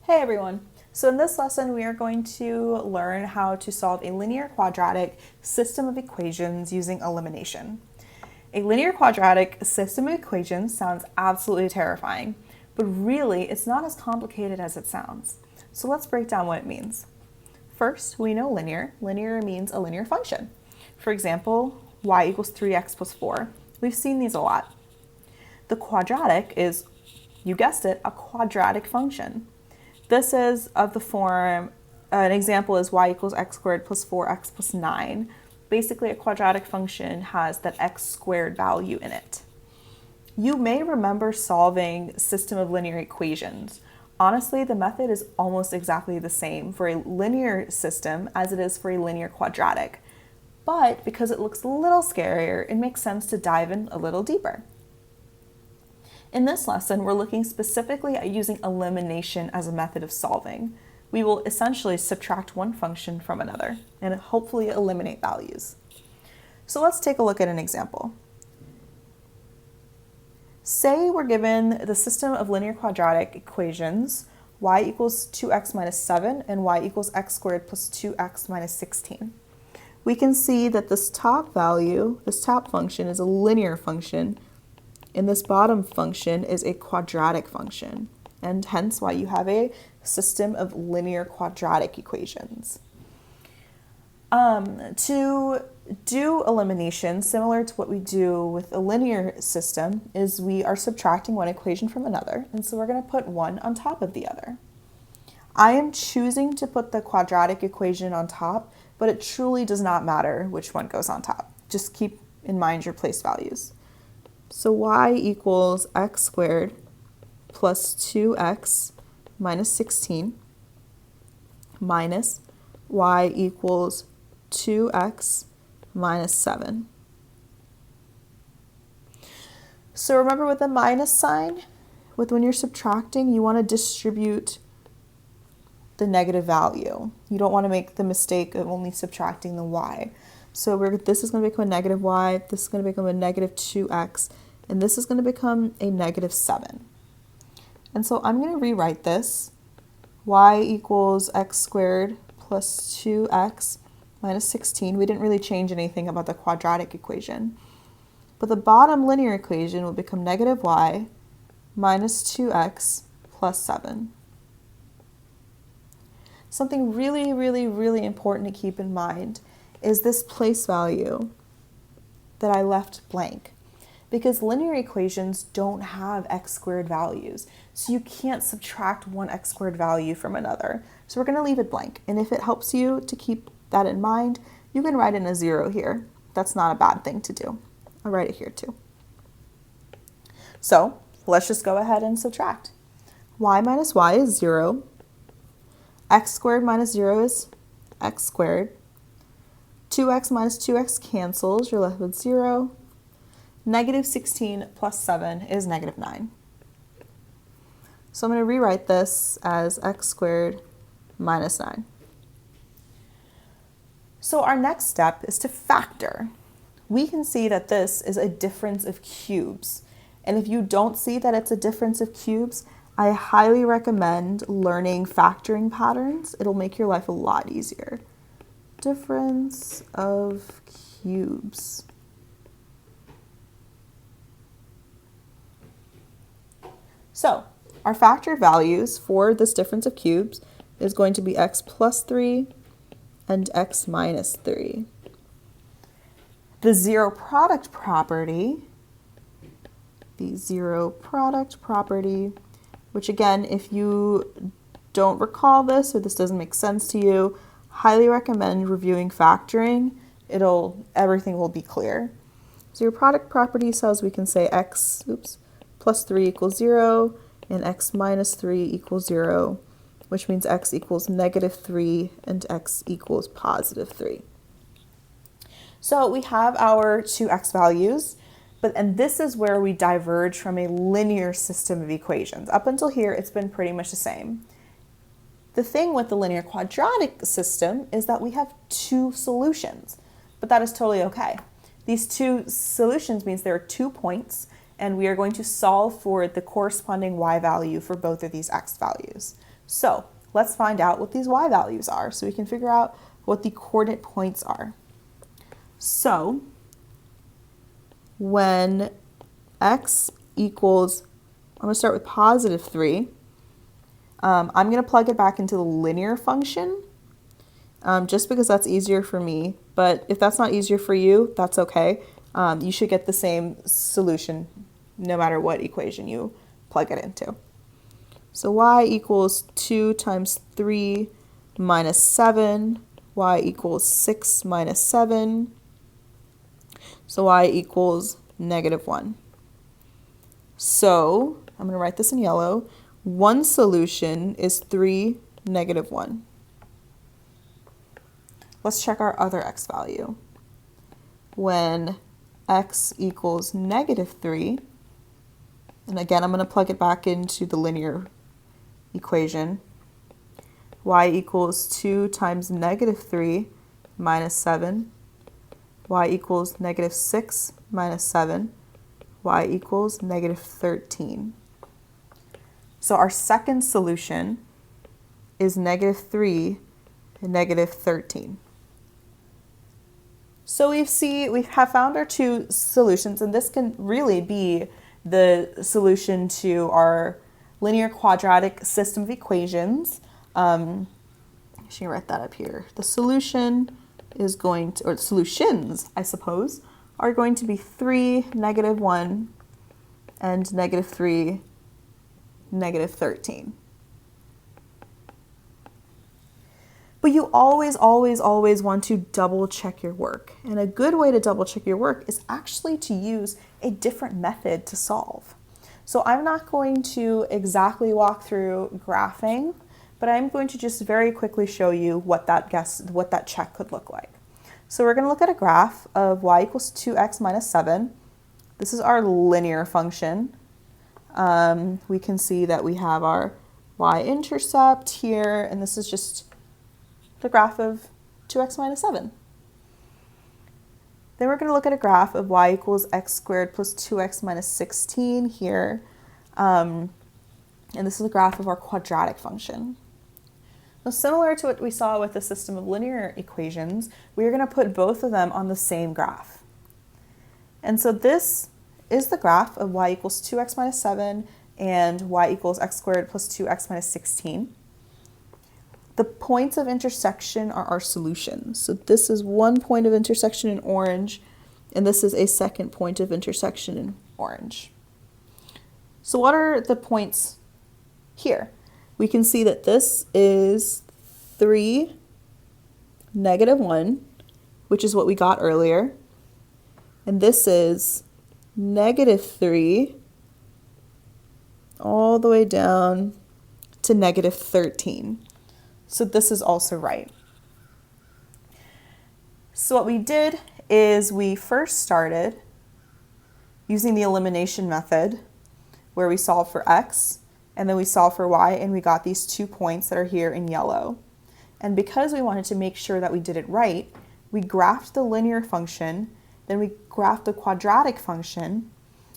Hey everyone! So in this lesson we are going to learn how to solve a linear quadratic system of equations using elimination. A linear quadratic system of equations sounds absolutely terrifying, but really it's not as complicated as it sounds. So let's break down what it means. First, we know linear. Linear means a linear function. For example, y equals 3x plus 4. We've seen these a lot. The quadratic is, you guessed it, a quadratic function. This is of the form, an example is y equals x squared plus 4x plus 9. Basically, a quadratic function has that x squared value in it. You may remember solving system of linear equations. Honestly, the method is almost exactly the same for a linear system as it is for a linear quadratic. But because it looks a little scarier, it makes sense to dive in a little deeper. In this lesson, we're looking specifically at using elimination as a method of solving. We will essentially subtract one function from another and hopefully eliminate values. So let's take a look at an example. Say we're given the system of linear quadratic equations y equals 2x minus 7 and y equals x squared plus 2x minus 16. We can see that this top value, this top function, is a linear function, and this bottom function is a quadratic function, and hence why you have a system of linear quadratic equations. To do elimination, similar to what we do with a linear system, is we are subtracting one equation from another, and so we're going to put one on top of the other. I am choosing to put the quadratic equation on top, but it truly does not matter which one goes on top. Just keep in mind your place values. So y equals x squared plus 2x minus 16 minus y equals 2x minus 7. So remember, with the minus sign, when you're subtracting, you want to distribute the negative value. You don't want to make the mistake of only subtracting the y. So this is going to become a negative y, this is going to become a negative 2x, and this is going to become a negative 7. And so I'm going to rewrite this. Y equals x squared plus 2x minus 16. We didn't really change anything about the quadratic equation. But the bottom linear equation will become negative y minus 2x plus 7. Something really, really, really important to keep in mind is this place value that I left blank, because linear equations don't have x squared values, so you can't subtract one x squared value from another. So we're going to leave it blank, and if it helps you to keep that in mind, you can write in a 0 here. That's not a bad thing to do. I'll write it here too. So let's just go ahead and subtract. Y minus y is 0. X squared minus 0 is x squared. 2x minus 2x cancels, you're left with 0. Negative 16 plus 7 is negative 9. So I'm going to rewrite this as x squared minus 9. So our next step is to factor. We can see that this is a difference of cubes. And if you don't see that it's a difference of cubes, I highly recommend learning factoring patterns. It'll make your life a lot easier. Difference of cubes. So our factored values for this difference of cubes is going to be x plus 3 and x minus 3. The zero product property, which again, if you don't recall this or this doesn't make sense to you, highly recommend reviewing factoring. Everything will be clear. So your product property says we can say x plus 3 equals 0 and x minus 3 equals 0, which means x equals negative 3 and x equals positive 3. So we have our two x values, and this is where we diverge from a linear system of equations. Up until here, it's been pretty much the same. The thing with the linear quadratic system is that we have two solutions, but that is totally okay. These two solutions means there are 2 points, and we are going to solve for the corresponding y value for both of these x values. So let's find out what these y values are so we can figure out what the coordinate points are. So when x equals, I'm going to start with positive 3. I'm going to plug it back into the linear function just because that's easier for me. But if that's not easier for you, that's okay. You should get the same solution no matter what equation you plug it into. So y equals 2 times 3 minus 7. Y equals 6 minus 7. So y equals -1. So I'm going to write this in yellow. One solution is 3, -1. Let's check our other x value. When x equals -3, and again, I'm going to plug it back into the linear equation. Y equals 2 times -3 minus 7. Y equals -6 minus 7. Y equals -13. So our second solution is -3 and -13. So we have found our two solutions, and this can really be the solution to our linear quadratic system of equations. I should write that up here. The solution is going to, or solutions, I suppose, are going to be 3, -1, and -3, -13. But you always want to double check your work. And a good way to double check your work is actually to use a different method to solve. So I'm not going to exactly walk through graphing, but I'm going to just very quickly show you what that check could look like. So we're going to look at a graph of y equals 2x minus 7. This is our linear function. We can see that we have our y-intercept here, and this is just the graph of 2x minus 7. Then we're going to look at a graph of y equals x squared plus 2x minus 16 here. And this is a graph of our quadratic function. Now, similar to what we saw with the system of linear equations, we're going to put both of them on the same graph. And so this is the graph of y equals 2x minus 7 and y equals x squared plus 2x minus 16. The points of intersection are our solutions. So this is one point of intersection in orange, and this is a second point of intersection in orange. So what are the points here? We can see that this is 3, -1, which is what we got earlier. And this is -3 all the way down to -13. So this is also right. So what we did is we first started using the elimination method where we solved for x and then we solved for y, and we got these 2 points that are here in yellow. And because we wanted to make sure that we did it right, we graphed the linear function, then we graphed the quadratic function,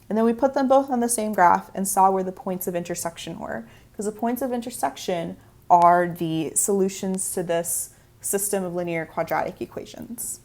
and then we put them both on the same graph and saw where the points of intersection were. Because the points of intersection are the solutions to this system of linear quadratic equations.